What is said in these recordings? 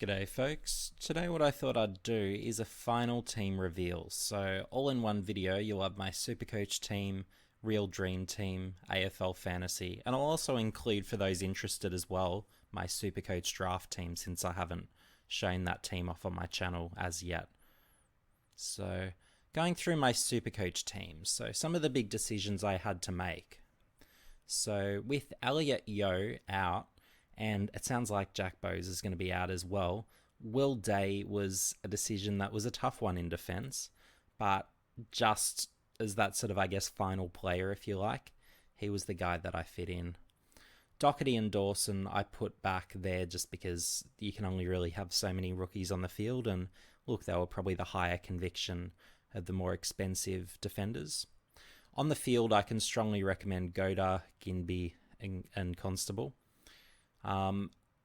G'day folks, today what I thought I'd do is a final team reveal. So all in one video you'll have my Supercoach team, Real Dream Team, AFL Fantasy, and I'll also include for those interested as well, my Supercoach Draft team since I haven't shown that team off on my channel as yet. So going through my Supercoach team, so some of the big decisions I had to make. So with Elliot Yeo out, and it sounds like Jack Bowes is going to be out as well. Will Day was a decision that was a tough one in defence, but just as that sort of, I guess, final player, if you like, he was the guy that I fit in. Doherty and Dawson I put back there just because you can only really have so many rookies on the field, and look, they were probably the higher conviction of the more expensive defenders. On the field, I can strongly recommend Goda, Ginby, and Constable.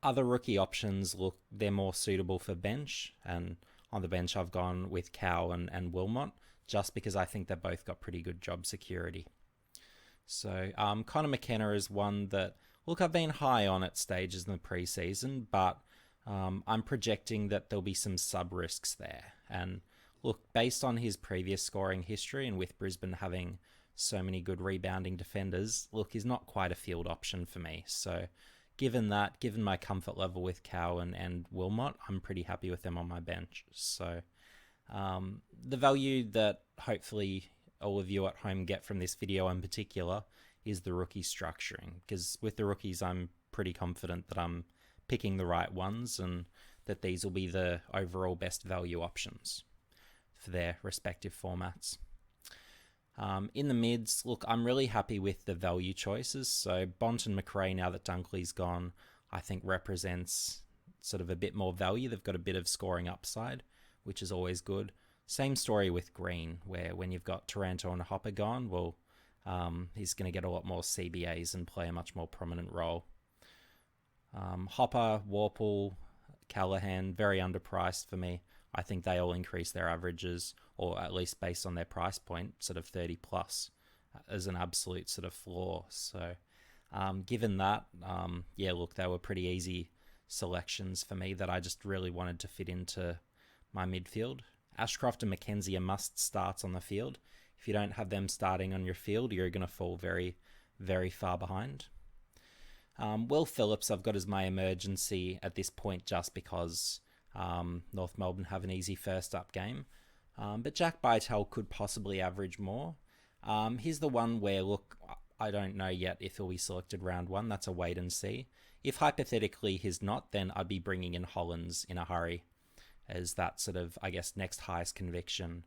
Other rookie options, look, they're more suitable for bench, and on the bench I've gone with Cow and Wilmot, just because I think they've both got pretty good job security. So Connor McKenna is one that, look, I've been high on at stages in the preseason, but I'm projecting that there'll be some sub-risks there. And look, based on his previous scoring history and with Brisbane having so many good rebounding defenders, look, he's not quite a field option for me. So given my comfort level with Cow and Wilmot, I'm pretty happy with them on my bench. So the value that hopefully all of you at home get from this video in particular is the rookie structuring, because with the rookies I'm pretty confident that I'm picking the right ones and that these will be the overall best value options for their respective formats. In the mids, look, I'm really happy with the value choices. So Bont and McRae, now that Dunkley's gone, I think represents sort of a bit more value. They've got a bit of scoring upside, which is always good. Same story with Green, where when you've got Taranto and Hopper gone, well, he's going to get a lot more CBAs and play a much more prominent role. Hopper, Warple, Callahan, very underpriced for me. I think they all increase their averages, or at least based on their price point, sort of 30 plus as an absolute sort of floor. So given that, yeah, look, they were pretty easy selections for me that I just really wanted to fit into my midfield. Ashcroft and McKenzie are must starts on the field. If you don't have them starting on your field, you're going to fall very, very far behind. Will Phillips, I've got as my emergency at this point just because North Melbourne have an easy first up game. But Jack Bytel could possibly average more. Here's the one where, look, I don't know yet if he'll be selected round one. That's a wait and see. If hypothetically he's not, then I'd be bringing in Hollins in a hurry as that sort of, I guess, next highest conviction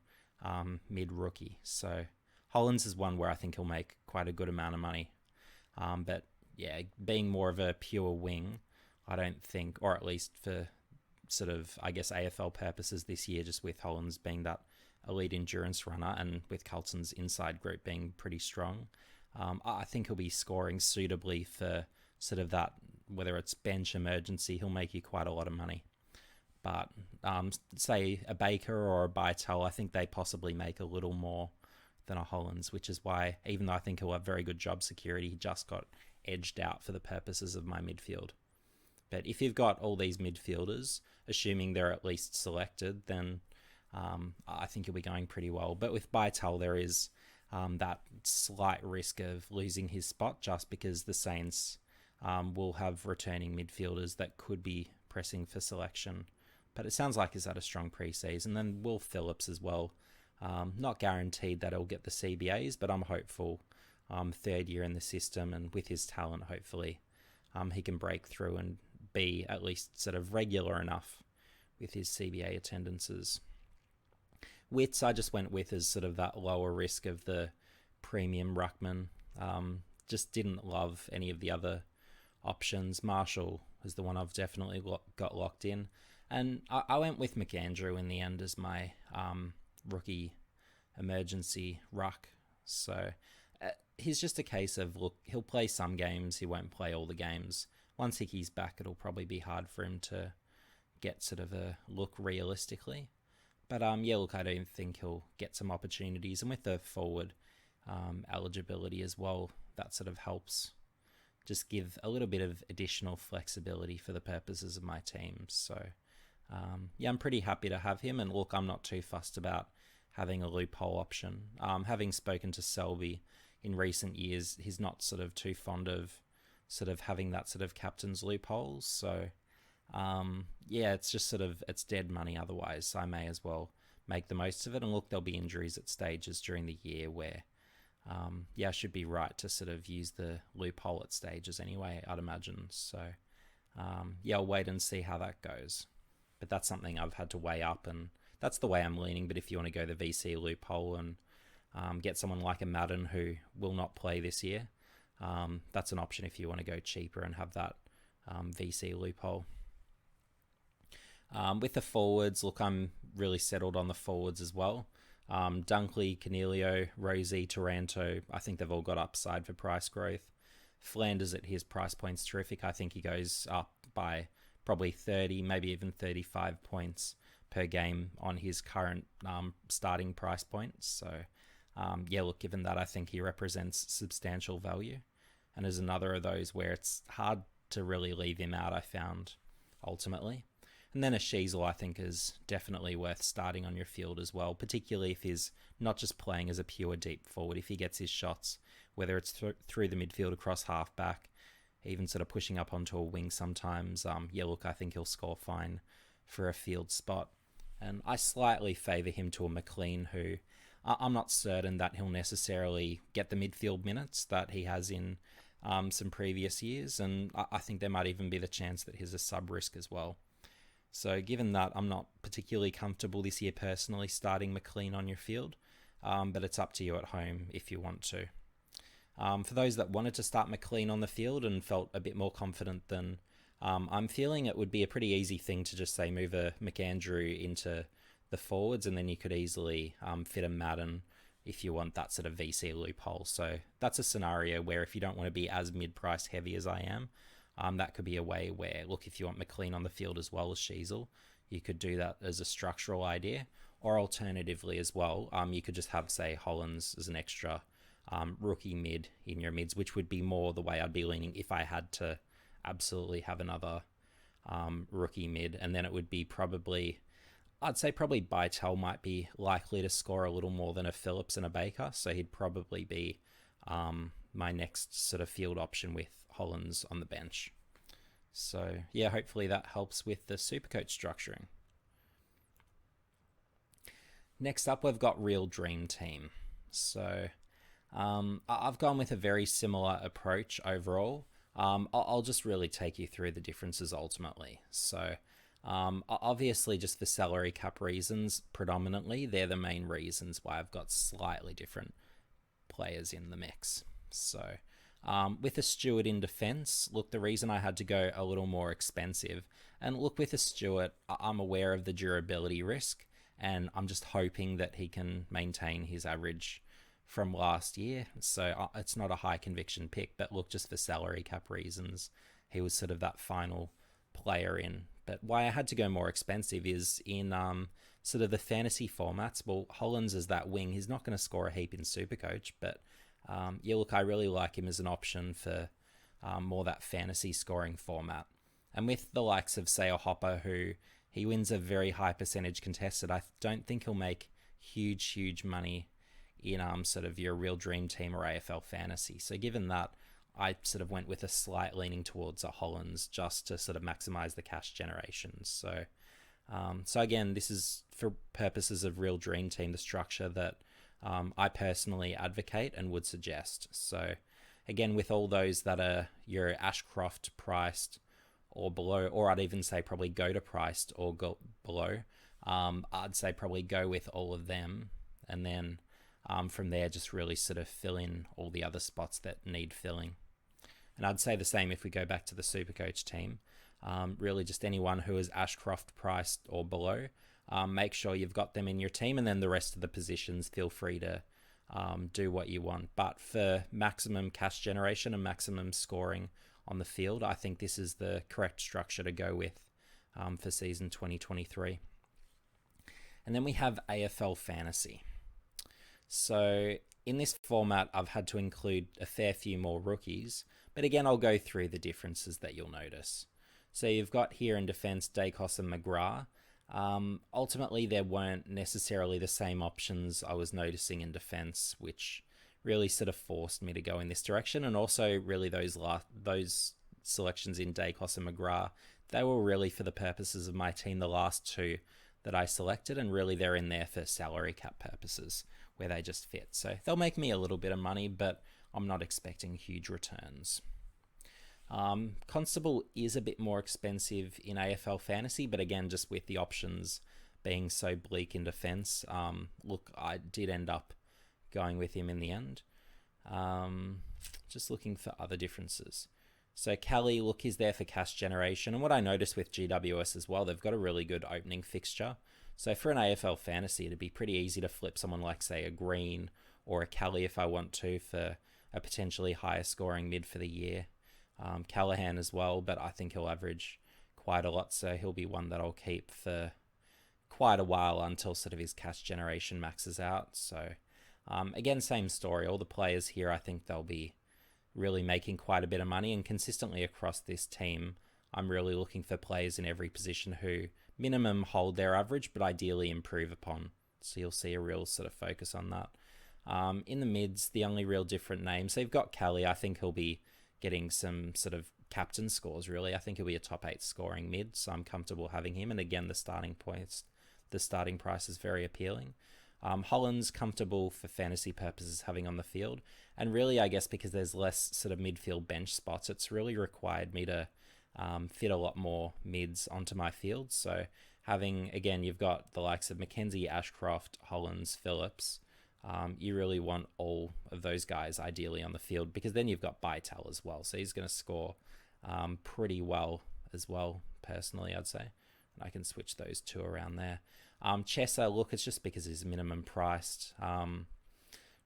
mid-rookie. So Hollins is one where I think he'll make quite a good amount of money. But yeah, being more of a pure wing, I don't think, or at least for sort of, I guess, AFL purposes this year, just with Hollins being that elite endurance runner and with Carlton's inside group being pretty strong, I think he'll be scoring suitably for sort of that, whether it's bench emergency, he'll make you quite a lot of money. But say a Baker or a Bytel, I think they possibly make a little more than a Hollins, which is why, even though I think he'll have very good job security, he just got edged out for the purposes of my midfield. But if you've got all these midfielders, assuming they're at least selected, then I think you'll be going pretty well. But with Bytel, there is that slight risk of losing his spot just because the Saints will have returning midfielders that could be pressing for selection. But it sounds like he's had a strong preseason. Then Will Phillips as well. Not guaranteed that he'll get the CBAs, but I'm hopeful. Third year in the system, and with his talent, hopefully he can break through and be at least sort of regular enough with his CBA attendances. Wits, I just went with as sort of that lower risk of the premium ruckman. Just didn't love any of the other options. Marshall is the one I've definitely got locked in. And I went with McAndrew in the end as my rookie emergency ruck. So he's just a case of, look, he'll play some games, he won't play all the games. Once Hickey's back, it'll probably be hard for him to get sort of a look realistically. But yeah, look, I don't think he'll get some opportunities. And with the forward eligibility as well, that sort of helps just give a little bit of additional flexibility for the purposes of my team. So Yeah, I'm pretty happy to have him. And look, I'm not too fussed about having a loophole option. Having spoken to Selby in recent years, he's not sort of too fond of sort of having that sort of captain's loopholes. So yeah, it's just sort of, it's dead money otherwise. So I may as well make the most of it. And look, there'll be injuries at stages during the year where, yeah, I should be right to sort of use the loophole at stages anyway, I'd imagine. So yeah, I'll wait and see how that goes. But that's something I've had to weigh up, and that's the way I'm leaning. But if you want to go the VC loophole and get someone like a Madden who will not play this year, that's an option if you want to go cheaper and have that VC loophole. With the forwards, look, I'm really settled on the forwards as well. Dunkley, Canelio, Rosie, Taranto, I think they've all got upside for price growth. Flanders at his price point's terrific. I think he goes up by probably 30, maybe even 35 points per game on his current starting price point. So, yeah, look, given that, I think he represents substantial value. And is another of those where it's hard to really leave him out, I found, ultimately. And then a Sheasel, I think, is definitely worth starting on your field as well, particularly if he's not just playing as a pure deep forward. If he gets his shots, whether it's through the midfield across halfback, even sort of pushing up onto a wing sometimes, yeah, look, I think he'll score fine for a field spot. And I slightly favour him to a McLean, who I'm not certain that he'll necessarily get the midfield minutes that he has in some previous years. And I think there might even be the chance that he's a sub-risk as well. So given that, I'm not particularly comfortable this year personally starting McLean on your field, but it's up to you at home if you want to. For those that wanted to start McLean on the field and felt a bit more confident than I'm feeling, it would be a pretty easy thing to just say move a McAndrew into the forwards, and then you could easily fit a Madden if you want that sort of VC loophole. So that's a scenario where if you don't want to be as mid-price heavy as I am, that could be a way where, look, if you want McLean on the field as well as Sheasel, you could do that as a structural idea. Or alternatively as well, you could just have, say, Hollins as an extra rookie mid in your mids, which would be more the way I'd be leaning if I had to absolutely have another rookie mid. And then it would be probably, I'd say probably Bytel might be likely to score a little more than a Phillips and a Baker. So he'd probably be my next sort of field option with Hollins on the bench. So yeah, hopefully that helps with the Supercoach structuring. Next up, we've got RealDreamTeam. So I've gone with a very similar approach overall. I'll just really take you through the differences ultimately. So obviously just for salary cap reasons predominantly, they're the main reasons why I've got slightly different players in the mix. So with a Stewart in defence, look, the reason I had to go a little more expensive, and look, with a Stewart, I'm aware of the durability risk, and I'm just hoping that he can maintain his average from last year. So it's not a high conviction pick, but look, just for salary cap reasons, he was sort of that final player in. But why I had to go more expensive is in sort of the fantasy formats. Well, Hollins is that wing. He's not going to score a heap in Supercoach, but yeah, look, I really like him as an option for more that fantasy scoring format. And with the likes of, say, a Hopper, who he wins a very high percentage contested, I don't think he'll make huge money in sort of your RealDreamTeam or AFL Fantasy. So given that, I sort of went with a slight leaning towards a Hollins just to sort of maximize the cash generation. So so again, this is for purposes of RealDreamTeam, the structure that I personally advocate and would suggest. So again, with all those that are your Ashcroft priced or below, or I'd even say probably go to priced or go below, I'd say probably go with all of them, and then from there just really sort of fill in all the other spots that need filling. And I'd say the same if we go back to the Supercoach team. Really just anyone who is Ashcroft priced or below, make sure you've got them in your team, and then the rest of the positions, feel free to do what you want. But for maximum cash generation and maximum scoring on the field, I think this is the correct structure to go with for season 2023. And then we have AFL Fantasy. So in this format, I've had to include a fair few more rookies, but again, I'll go through the differences that you'll notice. So you've got here in defence Dacos and McGrath. Ultimately, there weren't necessarily the same options I was noticing in defence, which really sort of forced me to go in this direction. And also, really, those selections in Dacos and McGrath, they were really for the purposes of my team, the last two that I selected, and really they're in there for salary cap purposes, where they just fit. So they'll make me a little bit of money, but I'm not expecting huge returns. Constable is a bit more expensive in AFL Fantasy, but again, just with the options being so bleak in defence, look, I did end up going with him in the end. Just looking for other differences. So Kelly, look, he's there for cash generation. And what I noticed with GWS as well, they've got a really good opening fixture. So for an AFL Fantasy, it'd be pretty easy to flip someone like, say, a Green or a Kelly if I want to for a potentially higher scoring mid for the year. Callahan as well, but I think he'll average quite a lot, so he'll be one that I'll keep for quite a while until sort of his cash generation maxes out. So again, same story. All the players here, I think they'll be really making quite a bit of money, and consistently across this team, I'm really looking for players in every position who minimum hold their average, but ideally improve upon. So you'll see a real sort of focus on that. In the mids, the only real different names, so you've got Kelly. I think he'll be getting some sort of captain scores, really. I think he'll be a top 8 scoring mid, so I'm comfortable having him. And again, the starting price is very appealing. Holland's comfortable for fantasy purposes having on the field. And really, I guess because there's less sort of midfield bench spots, it's really required me to fit a lot more mids onto my field. So having, again, you've got the likes of Mackenzie, Ashcroft, Hollands, Phillips. You really want all of those guys ideally on the field, because then you've got Bytel as well. So he's going to score pretty well as well, personally, I'd say. And I can switch those two around there. Chesser, look, it's just because he's minimum priced.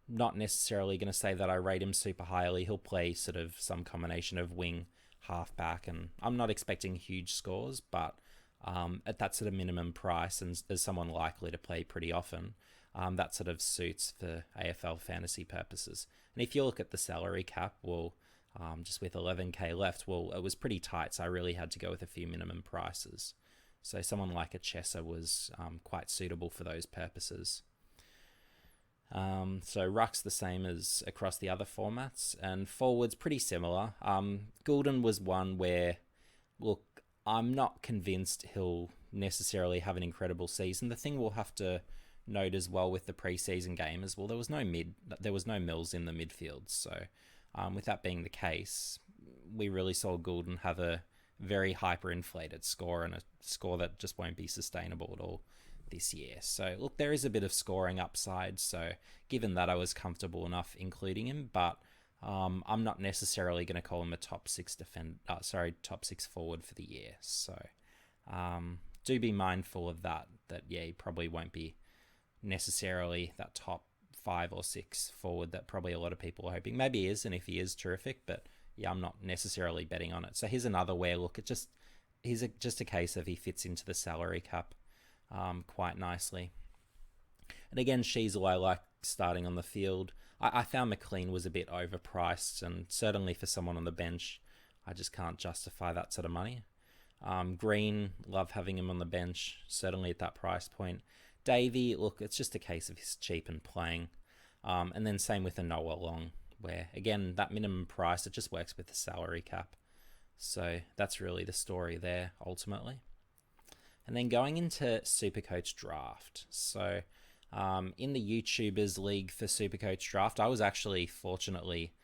Not necessarily going to say that I rate him super highly. He'll play sort of some combination of wing, halfback, and I'm not expecting huge scores, but at that sort of minimum price, and as someone likely to play pretty often, that sort of suits for AFL fantasy purposes. And if you look at the salary cap, well, just with 11k left, well, it was pretty tight, so I really had to go with a few minimum prices. So someone like a Chesser was quite suitable for those purposes. So Ruck's the same as across the other formats, and forwards pretty similar. Goulden was one where, look, I'm not convinced he'll necessarily have an incredible season. The thing we'll have to note as well with the preseason game as well, there was no Mills in the midfield. So with that being the case, we really saw Goulden have a very hyperinflated score, and a score that just won't be sustainable at all this year. So look, there is a bit of scoring upside. So given that, I was comfortable enough including him, but I'm not necessarily going to call him a top 6 forward for the year. So do be mindful of that. Yeah, he probably won't be necessarily that top 5 or 6 forward that probably a lot of people are hoping. Maybe he is, and if he is, terrific. But yeah, I'm not necessarily betting on it. So here's another where, look, he's just a case of he fits into the salary cap quite nicely. And again, Sheasel I like starting on the field. I found McLean was a bit overpriced, and certainly for someone on the bench, I just can't justify that sort of money. Green, love having him on the bench, certainly at that price point. Davey, look, it's just a case of he's cheap and playing. And then same with a Noah Long, where, again, that minimum price, it just works with the salary cap. So that's really the story there, ultimately. And then going into Supercoach Draft. So in the YouTubers League for Supercoach Draft, I was actually, fortunately,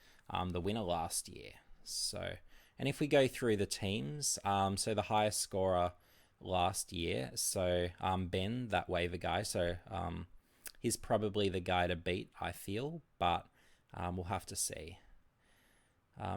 the winner last year. So, and if we go through the teams, so the highest scorer last year, so Ben, that waiver guy, so he's probably the guy to beat, I feel, but we'll have to see.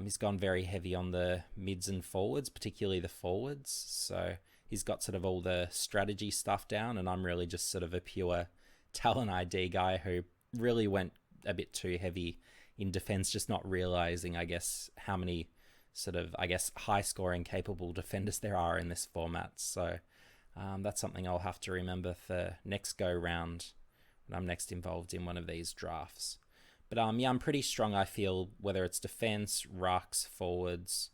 He's gone very heavy on the mids and forwards, particularly the forwards, so he's got sort of all the strategy stuff down, and I'm really just sort of a pure talent ID guy who really went a bit too heavy in defense, just not realizing, I guess, how many sort of, I guess, high-scoring capable defenders there are in this format. So that's something I'll have to remember for next go-round when I'm next involved in one of these drafts. But yeah, I'm pretty strong, I feel, whether it's defense, rucks, forwards.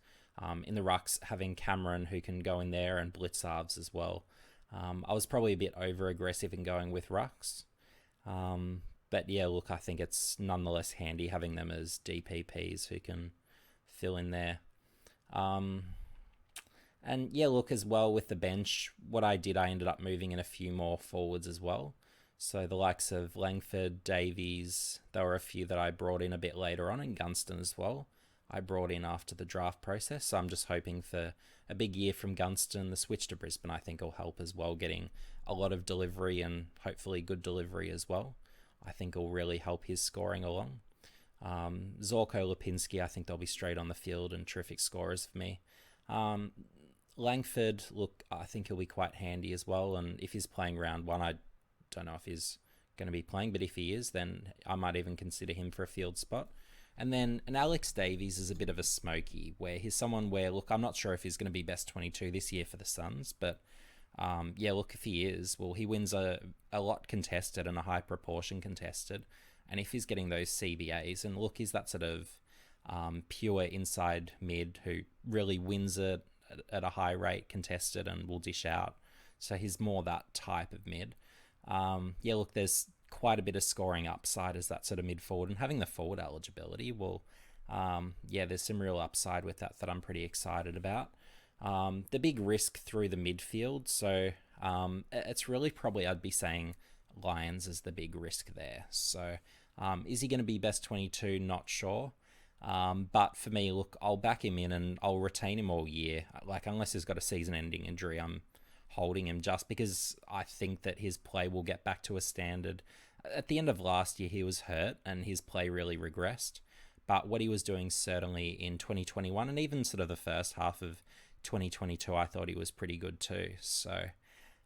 In the rucks, having Cameron who can go in there and blitz halves as well. I was probably a bit over aggressive in going with rucks. But yeah, look, I think it's nonetheless handy having them as DPPs who can fill in there. And yeah, look, as well with the bench, what I did, I ended up moving in a few more forwards as well. So the likes of Langford, Davies, there were a few that I brought in a bit later on, and Gunston as well. I brought in after the draft process. So I'm just hoping for a big year from Gunston. The switch to Brisbane, I think, will help as well, getting a lot of delivery and hopefully good delivery as well. I think will really help his scoring along. Zorko, Lipinski, I think they'll be straight on the field and terrific scorers for me. Langford, look, I think he'll be quite handy as well. And if he's playing round one, I don't know if he's going to be playing, but if he is, then I might even consider him for a field spot. And then an Alex Davies is a bit of a smoky, where he's someone where, look, I'm not sure if he's going to be best 22 this year for the Suns, but yeah, look, if he is, well, he wins a lot contested and a high proportion contested. And if he's getting those CBAs, and look, he's that sort of pure inside mid who really wins it at a high rate contested and will dish out. So he's more that type of mid. Yeah, look, there's quite a bit of scoring upside as that sort of mid forward, and having the forward eligibility, well, yeah, there's some real upside with that I'm pretty excited about. The big risk through the midfield, so it's really probably, I'd be saying Lions is the big risk there. So is he going to be best 22? Not sure. But for me, look, I'll back him in and I'll retain him all year. Like, unless he's got a season-ending injury, I'm holding him just because I think that his play will get back to a standard. At the end of last year, he was hurt and his play really regressed. But what he was doing certainly in 2021 and even sort of the first half of 2022, I thought he was pretty good too. So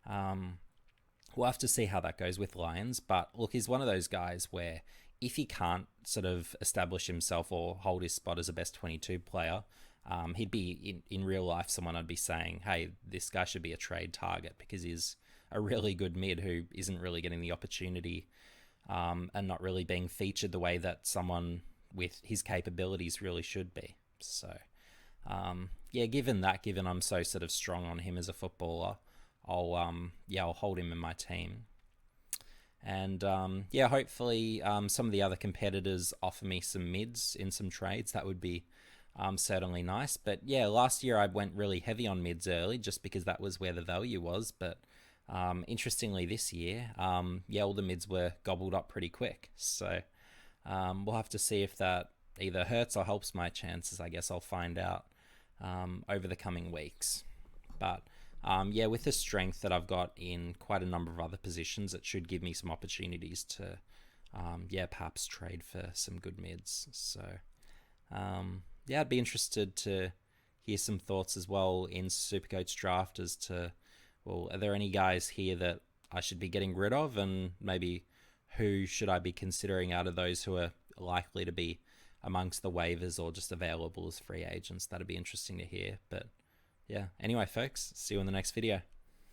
we'll have to see how that goes with Lions. But look, he's one of those guys where if he can't sort of establish himself or hold his spot as a best 22 player, he'd be in real life someone I'd be saying, hey, this guy should be a trade target because he's a really good mid who isn't really getting the opportunity and not really being featured the way that someone with his capabilities really should be. So yeah, given I'm so sort of strong on him as a footballer, I'll hold him in my team. And yeah, hopefully some of the other competitors offer me some mids in some trades. That would be certainly nice. But yeah, last year I went really heavy on mids early just because that was where the value was. But interestingly this year, yeah, all the mids were gobbled up pretty quick. So we'll have to see if that either hurts or helps my chances. I guess I'll find out over the coming weeks. But yeah, with the strength that I've got in quite a number of other positions, it should give me some opportunities to, yeah, perhaps trade for some good mids. So, yeah, I'd be interested to hear some thoughts as well in Supercoach Draft as to, well, are there any guys here that I should be getting rid of, and maybe who should I be considering out of those who are likely to be amongst the waivers or just available as free agents? That'd be interesting to hear. But yeah, anyway, folks, see you in the next video.